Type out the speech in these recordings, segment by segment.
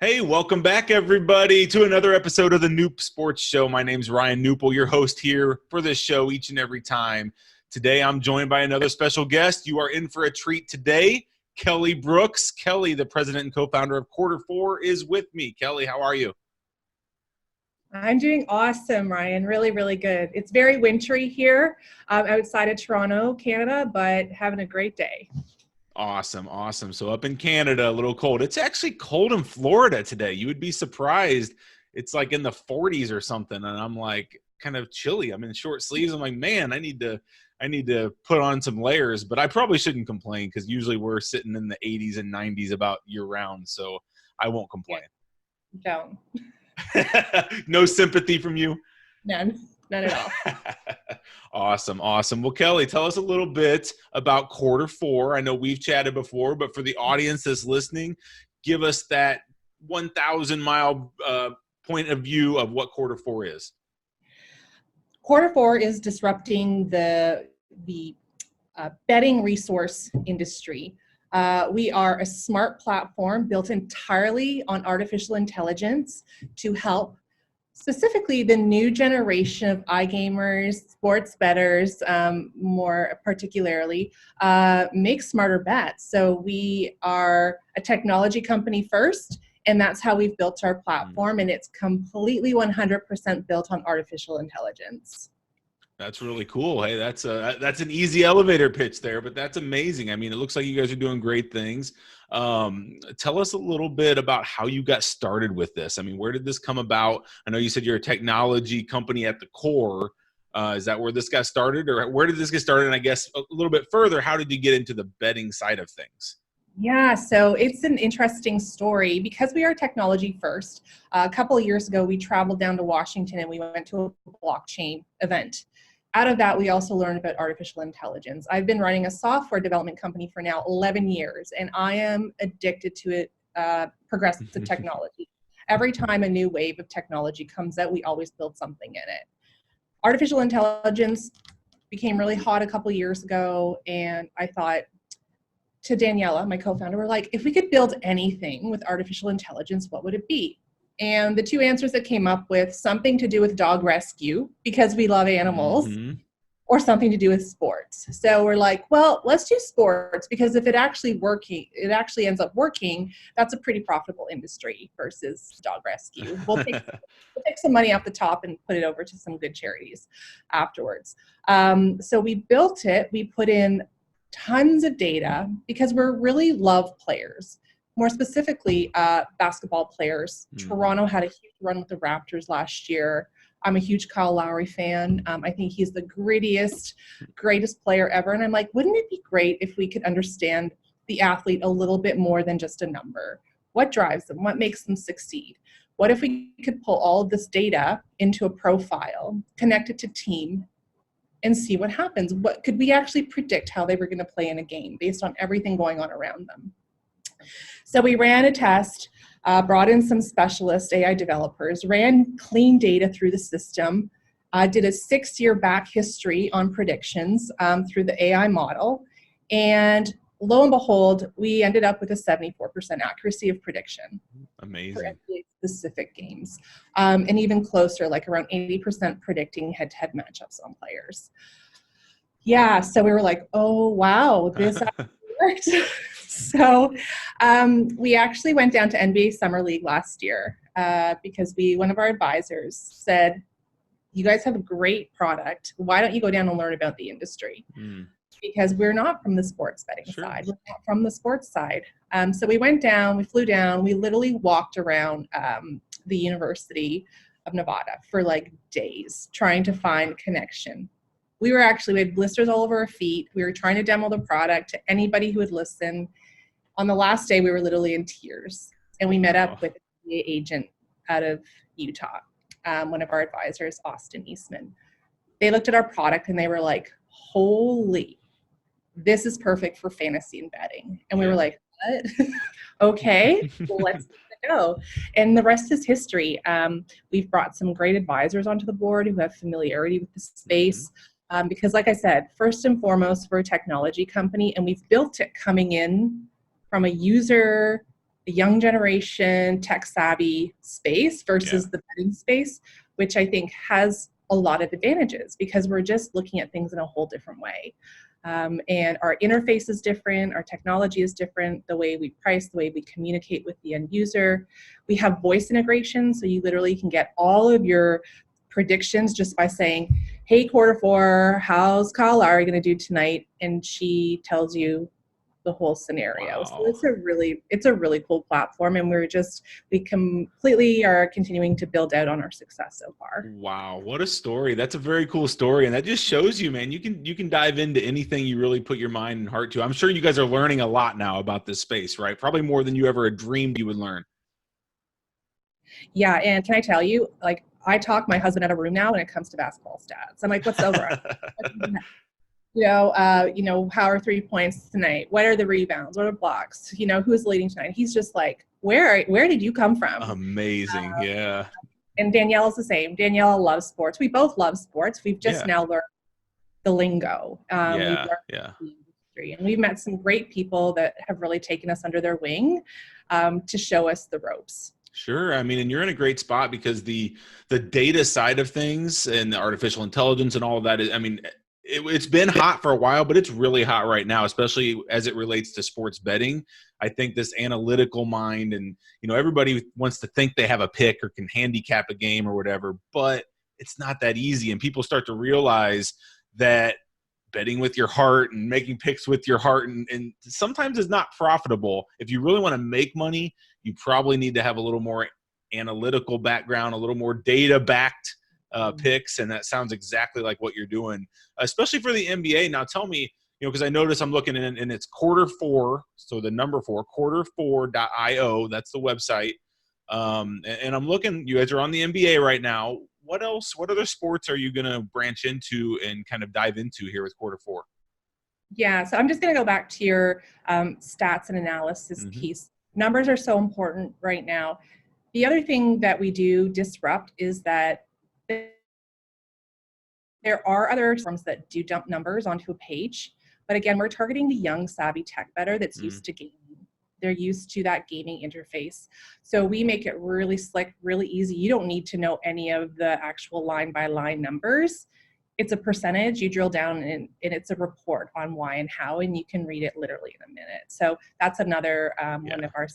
Hey, welcome back, everybody, to another episode of the Noop Sports Show. My name's Ryan Newple, your host here for this show each and every time. Today, I'm joined by another special guest. You are in for a treat today. Kelly Brooks. Kelly, the president and co-founder of Quarter4, is with me. Kelly, how are you? I'm doing awesome, Ryan. Really, really good. It's very wintry here outside of Toronto, Canada, but having a great day. Awesome. So up in Canada, a little cold. It's actually cold in Florida today. You would be surprised. It's like in the 40s or something, and I'm like kind of chilly. I'm in short sleeves. I'm like, man, I need to put on some layers, but I probably shouldn't complain because usually we're sitting in the 80s and 90s about year round, so I won't complain. Don't. No sympathy from you? None at all. Awesome. Well, Kelly, tell us a little bit about Quarter4. I know we've chatted before, but for the audience that's listening, give us that 1,000-mile point of view of what Quarter4 is. Quarter4 is disrupting the betting resource industry. We are a smart platform built entirely on artificial intelligence to help specifically the new generation of iGamers, sports bettors, more particularly, make smarter bets. So we are a technology company first, and that's how we've built our platform, and it's completely 100% built on artificial intelligence. That's really cool. Hey, that's an easy elevator pitch there, but that's amazing. I mean, it looks like you guys are doing great things. Tell us a little bit about how you got started with this. I mean, where did this come about? I know you said you're a technology company at the core. Is that where this got started, or where did this get started? And I guess a little bit further, how did you get into the betting side of things? Yeah, so it's an interesting story because we are technology first. A couple of years ago, we traveled down to Washington and we went to a blockchain event. Out of that, we also learned about artificial intelligence. I've been running a software development company for now 11 years, and I am addicted to it, progressive technology. Every time a new wave of technology comes out, we always build something in it. Artificial intelligence became really hot a couple of years ago, and I thought to Daniela, my co-founder, we're like, if we could build anything with artificial intelligence, what would it be? And the two answers that came up with something to do with dog rescue because we love animals, or something to do with sports. So we're like, well, let's do sports because if it actually ends up working, that's a pretty profitable industry versus dog rescue. We'll take some money off the top and put it over to some good charities afterwards. So we built it. We put in tons of data because we really love players. More specifically, basketball players. Toronto had a huge run with the Raptors last year. I'm a huge Kyle Lowry fan. I think he's the greatest player ever. And I'm like, wouldn't it be great if we could understand the athlete a little bit more than just a number? What drives them? What makes them succeed? What if we could pull all of this data into a profile, connect it to team, and see what happens? What could we actually predict how they were going to play in a game based on everything going on around them? So we ran a test, brought in some specialist AI developers, ran clean data through the system, did a 6-year back history on predictions through the AI model, and lo and behold, we ended up with a 74% accuracy of prediction. Amazing. For NBA-specific games, and even closer, like around 80% predicting head-to-head matchups on players. Yeah, so we were like, oh, wow, this actually worked. So we actually went down to NBA Summer League last year because one of our advisors said, you guys have a great product. Why don't you go down and learn about the industry? Because we're not from the sports betting side. We're not from the sports side. So we went down, we flew down, we literally walked around the University of Nevada for like days trying to find connection. We had blisters all over our feet. We were trying to demo the product to anybody who would listen. On the last day, we were literally in tears. And we met up with an agent out of Utah, one of our advisors, Austin Eastman. They looked at our product and they were like, holy, this is perfect for fantasy and betting. And we were like, what? Okay, well, let's go. And the rest is history. We've brought some great advisors onto the board who have familiarity with the space. Because like I said, first and foremost, we're a technology company and we've built it coming in from a user a young generation, tech savvy space Yeah. versus the betting space, which I think has a lot of advantages because we're just looking at things in a whole different way. And our interface is different, our technology is different, the way we price, the way we communicate with the end user. We have voice integration, so you literally can get all of your predictions just by saying, hey, Quarter4, how's Kyle Lowry going to do tonight? And she tells you the whole scenario. So Wow. it's a really cool platform, and we completely are continuing to build out on our success so far. Wow, what a story. That's a very cool story. And that just shows you, man, you can dive into anything you really put your mind and heart to. I'm sure you guys are learning a lot now about this space, right? Probably more than you ever dreamed you would learn. Yeah, and can I tell you, like, I talk my husband out of a room now when it comes to basketball stats. I'm like, what's the over? How are 3 points tonight? What are the rebounds? What are blocks? Who's leading tonight? He's just like, where did you come from? Amazing. Yeah. And Danielle is the same. Danielle loves sports. We both love sports. We've just Yeah. now learned the lingo. We've Yeah. learned Yeah. the industry, and we've met some great people that have really taken us under their wing to show us the ropes. Sure. I mean, and you're in a great spot because the data side of things and the artificial intelligence and all of that is, I mean, it's been hot for a while, but it's really hot right now, especially as it relates to sports betting. I think this analytical mind and, everybody wants to think they have a pick or can handicap a game or whatever, but it's not that easy. And people start to realize that betting with your heart and making picks with your heart and sometimes is not profitable. If you really want to make money, you probably need to have a little more analytical background, a little more data backed picks. And that sounds exactly like what you're doing, especially for the NBA. Now tell me, because I notice I'm looking in and it's Quarter4. So the number 4, quarter4.io. That's the website. And I'm looking, you guys are on the NBA right now. What else? What other sports are you going to branch into and kind of dive into here with Quarter4? Yeah, so I'm just going to go back to your stats and analysis Mm-hmm. piece. Numbers are so important right now. The other thing that we do disrupt is that there are other firms that do dump numbers onto a page. But again, we're targeting the young, savvy tech bettor that's Mm-hmm. used to gaming. They're used to that gaming interface. So we make it really slick, really easy. You don't need to know any of the actual line by line numbers. It's a percentage. You drill down and it's a report on why and how, and you can read it literally in a minute. So that's another one of our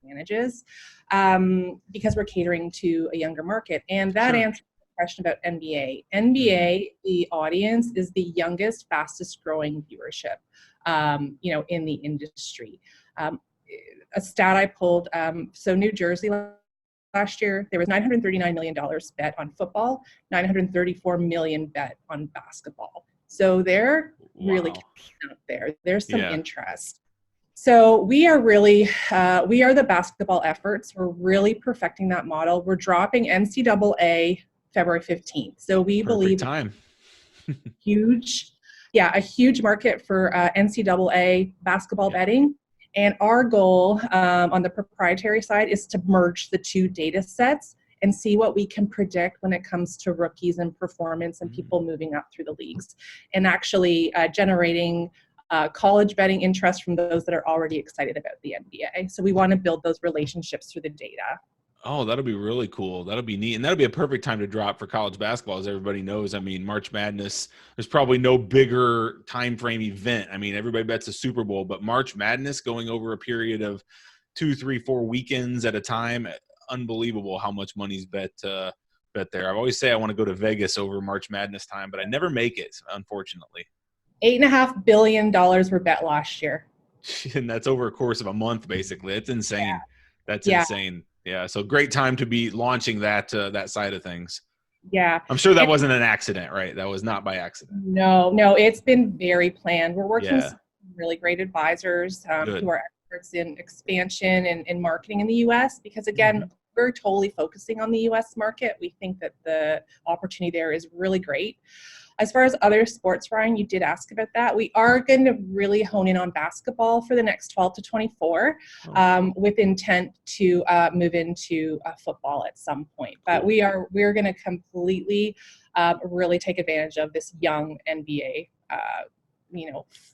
advantages because we're catering to a younger market. And that Sure. answers the question about NBA. Mm-hmm. NBA, the audience is the youngest, fastest growing viewership, in the industry. A stat I pulled, so New Jersey last year, there was $939 million bet on football, 934 million bet on basketball. So they're really Wow. out there. There's some Yeah. interest. So we are the basketball efforts. We're really perfecting that model. We're dropping NCAA February 15th. So we Perfect believe time. a huge market for NCAA basketball Yeah. betting. And our goal on the proprietary side is to merge the two data sets and see what we can predict when it comes to rookies and performance and people moving up through the leagues, and actually generating college betting interest from those that are already excited about the NBA. So we want to build those relationships through the data. Oh, that'll be really cool. That'll be neat. And that'll be a perfect time to drop for college basketball, as everybody knows. I mean, March Madness, there's probably no bigger time frame event. I mean, everybody bets the Super Bowl, but March Madness going over a period of 2, 3, 4 weekends at a time, unbelievable how much money's bet there. I always say I want to go to Vegas over March Madness time, but I never make it, unfortunately. $8.5 billion were bet last year. And that's over a course of a month, basically. It's insane. That's Yeah. insane. Yeah. So great time to be launching that side of things. Yeah. I'm sure that wasn't an accident, right? That was not by accident. No, it's been very planned. We're working with Yeah. some really great advisors Good. who are experts in expansion and marketing in the US because, again, we're totally focusing on the US market. We think that the opportunity there is really great. As far as other sports, Ryan, you did ask about that. We are going to really hone in on basketball for the next 12 to 24 with intent to move into football at some point. But Cool. we're going to completely really take advantage of this young NBA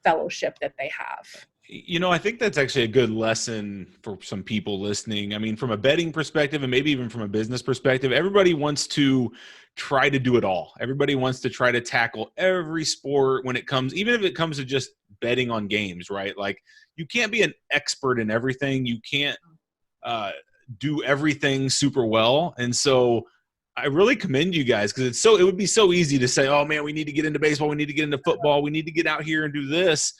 fellowship that they have. I think that's actually a good lesson for some people listening. I mean, from a betting perspective and maybe even from a business perspective, everybody wants to try to do it all. Everybody wants to try to tackle every sport when it comes, even if it comes to just betting on games, right? Like, you can't be an expert in everything. You can't uh, do everything super well. And so I really commend you guys, because it would be so easy to say, oh man, we need to get into baseball, we need to get into football, we need to get out here and do this.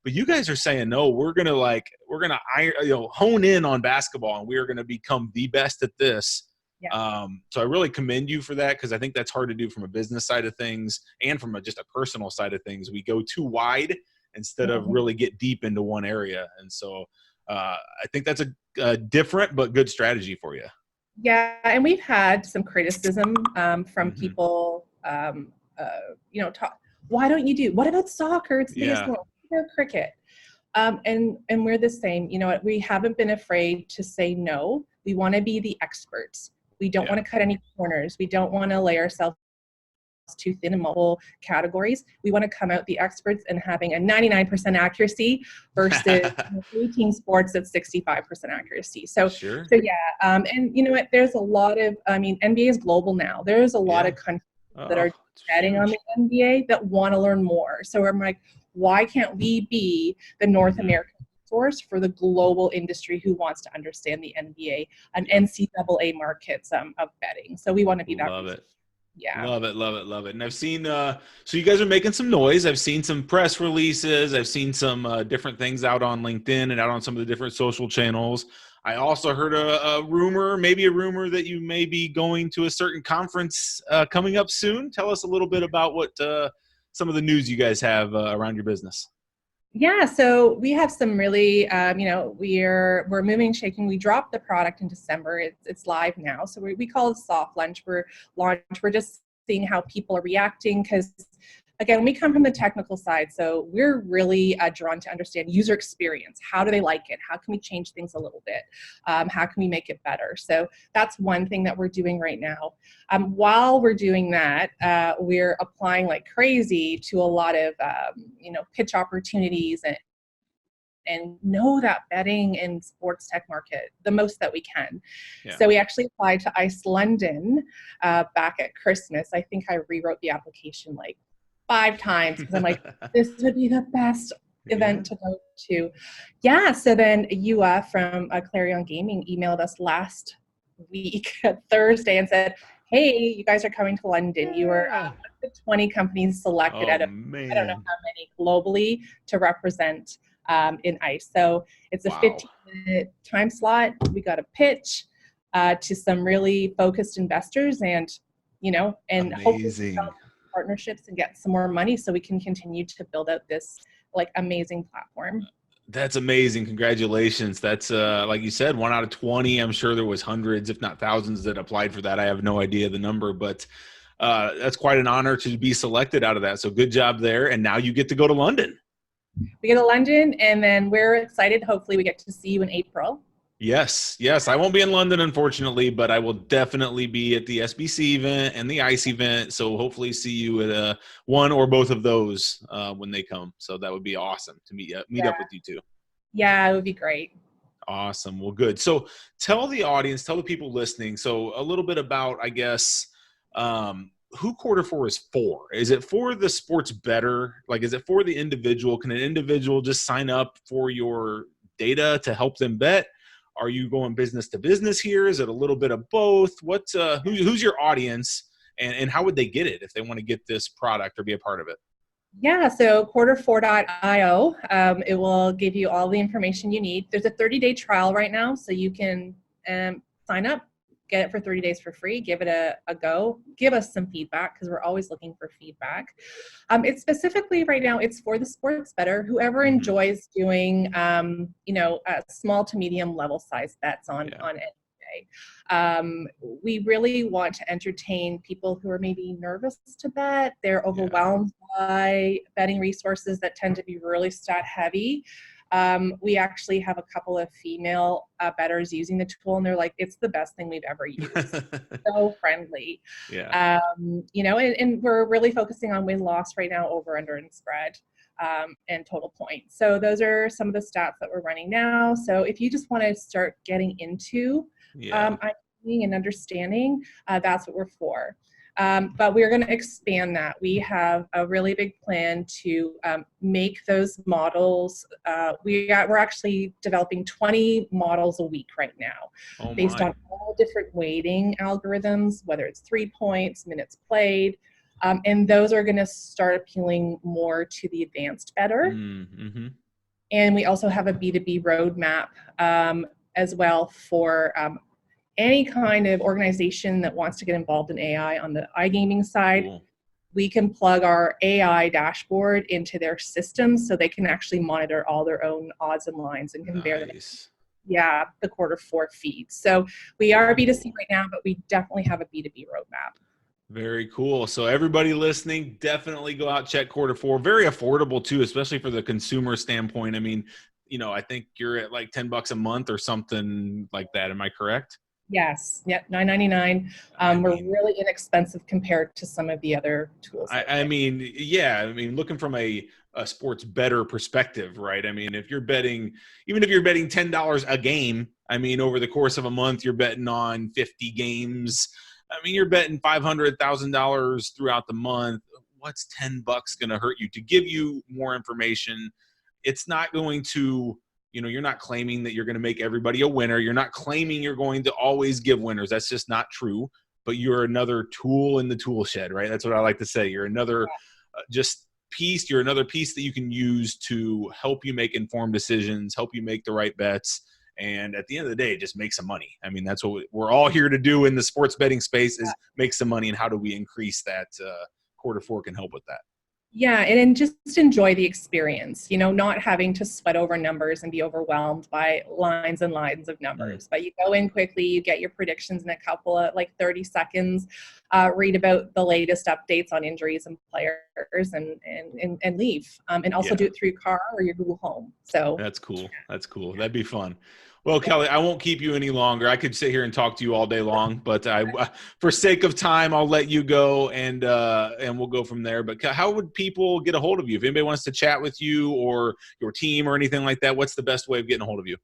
But you guys are saying, no, we're gonna hone in on basketball, and we are gonna become the best at this. Yeah. So I really commend you for that, because I think that's hard to do from a business side of things and from just a personal side of things. We go too wide instead of Mhm. really get deep into one area. And so I think that's a different but good strategy for you. Yeah, and we've had some criticism from Mm-hmm. people. Talk, why don't you do? What about soccer? It's the biggest Yeah. sport. What about cricket? And we're the same. You know what? We haven't been afraid to say no. We want to be the experts. We don't Yeah. want to cut any corners. We don't want to lay ourselves too thin in multiple categories. We want to come out the experts and having a 99% accuracy versus 18 sports at 65% accuracy. So, Sure. so yeah, and you know what? There's a lot of, I mean, NBA is global now. There's a lot Yeah. of countries that Oh, are it's betting on the huge. NBA that want to learn more. So I'm like, why can't we be the North Mm-hmm. American source for the global industry who wants to understand the NBA and Yep. NCAA markets of betting? So we want to be that Love resource. it. Yeah. Love it, love it, love it. And I've seen, so you guys are making some noise. I've seen some press releases. I've seen some different things out on LinkedIn and out on some of the different social channels. I also heard a rumor, maybe a rumor, that you may be going to a certain conference coming up soon. Tell us a little bit about what some of the news you guys have around your business. Yeah, so we have some really, we're moving and shaking. We dropped the product in December. It's live now, so we call it soft launch. We're just seeing how people are reacting, because again, we come from the technical side, so we're really drawn to understand user experience. How do they like it? How can we change things a little bit? How can we make it better? So that's one thing that we're doing right now. While we're doing that, we're applying like crazy to a lot of pitch opportunities and know that betting and sports tech market the most that we can. Yeah. So we actually applied to ICE London back at Christmas. I think I rewrote the application like 5 times because I'm like, this would be the best Yeah. event to go to. Yeah, so then Yua from Clarion Gaming emailed us last week, Thursday, and said, hey, you guys are coming to London. You were Yeah. the 20 companies selected Oh out of I don't know man. how many globally to represent in ICE. So it's a Wow. 15-minute time slot. We got a pitch to some really focused investors, and hopefully Amazing. develop partnerships and get some more money so we can continue to build out this like amazing platform. That's amazing. Congratulations. That's like you said, 1 out of 20. I'm sure there was hundreds, if not thousands, that applied for that. I have no idea the number, but that's quite an honor to be selected out of that. So good job there. And now you get to go to London. We go to London, and then we're excited. Hopefully, we get to see you in April. Yes, yes. I won't be in London, unfortunately, but I will definitely be at the SBC event and the ICE event. So hopefully see you at one or both of those when they come. So that would be awesome to meet up Yeah, with you two. yeah, it would be great. Awesome. Well, good. So tell the audience, tell the people listening, so a little bit about, I guess, who Quarter4 is for. Is it for the sports better? Like, is it for the individual? Can an individual just sign up for your data to help them bet? Are you going business to business here? Is it a little bit of both? Who's your audience, and how would they get it if they want to get this product or be a part of it? Yeah, so quarter4.io, it will give you all the information you need. There's a 30-day trial right now, so you can sign up, get it for 30 days for free, give it a go, give us some feedback because we're always looking for feedback. It's specifically right now, it's for the sports bettor, whoever Mm-hmm. enjoys doing, small to medium level size bets Yeah. on NBA. We really want to entertain people who are maybe nervous to bet. They're Yeah. overwhelmed by betting resources that tend to be really stat heavy. We actually have a couple of female bettors using the tool, and they're like, it's the best thing we've ever used. So friendly. Yeah. And we're really focusing on win loss right now, over, under, and spread. and total points. So those are some of the stats that we're running now. So if you just want to start getting into Yeah. and understanding, that's what we're for. But we're going to expand that. We have a really big plan to make those models. We're actually developing 20 models a week right now, Oh based my. on all different weighting algorithms, whether it's 3 points, minutes played. And those are going to start appealing more to the advanced bettor. Mm-hmm. And we also have a B2B roadmap as well for any kind of organization that wants to get involved in AI on the iGaming side. Cool. We can plug our AI dashboard into their systems so they can actually monitor all their own odds and lines and compare them. Nice. Yeah, the Quarter4 feed. So we are Very B2C cool. right now, but we definitely have a B2B roadmap. Very cool. So everybody listening, definitely go out, check Quarter4. Very affordable too, especially for the consumer standpoint. I mean, I think you're at like $10 a month or something like that. Am I correct? Yes, yep, $9.99. I We're mean, really inexpensive compared to some of the other tools out I there. mean, yeah. I mean, looking from a sports better perspective, right? I mean, if you're betting, even if you're betting $10 a game, I mean, over the course of a month, you're betting on 50 games. I mean, you're betting $500,000 throughout the month. What's $10 going to hurt you? To give you more information, it's not going to. You're not claiming that you're going to make everybody a winner. You're not claiming you're going to always give winners. That's just not true, but you're another tool in the tool shed, right? That's what I like to say. You're another just piece. You're another piece that you can use to help you make informed decisions, help you make the right bets. And at the end of the day, just make some money. I mean, that's what we're all here to do in the sports betting space, is make some money. And how do we increase that? Quarter4 can help with that. Yeah, and just enjoy the experience, not having to sweat over numbers and be overwhelmed by lines and lines of numbers. But you go in quickly, you get your predictions in a couple of 30 seconds, read about the latest updates on injuries and players, and leave. And also do it through your car or your Google Home. So that's cool. That's cool. That'd be fun. Well, Kelly, I won't keep you any longer. I could sit here and talk to you all day long, but for sake of time, I'll let you go, and we'll go from there. But how would people get a hold of you if anybody wants to chat with you or your team or anything like that? What's the best way of getting a hold of you?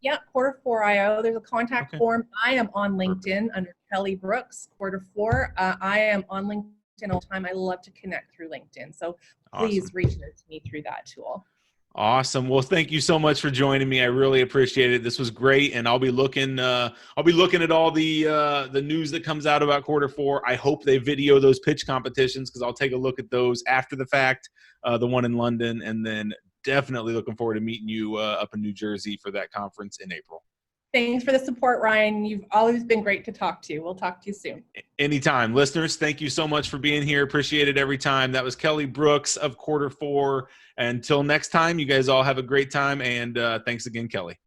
Yeah, Quarter4.io. There's a contact form. I am on LinkedIn under Kelly Brooks, Quarter4. I am on LinkedIn all the time. I love to connect through LinkedIn. So please reach out to me through that tool. Awesome. Well, thank you so much for joining me. I really appreciate it. This was great, and I'll be looking at all the news that comes out about Quarter4. I hope they video those pitch competitions, because I'll take a look at those after the fact. The one in London, and then definitely looking forward to meeting you up in New Jersey for that conference in April. Thanks for the support, Ryan. You've always been great to talk to. We'll talk to you soon. Anytime. Listeners, thank you so much for being here. Appreciate it every time. That was Kelly Brooks of Quarter4. Until next time, you guys all have a great time, and thanks again, Kelly.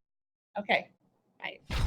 Okay. Bye.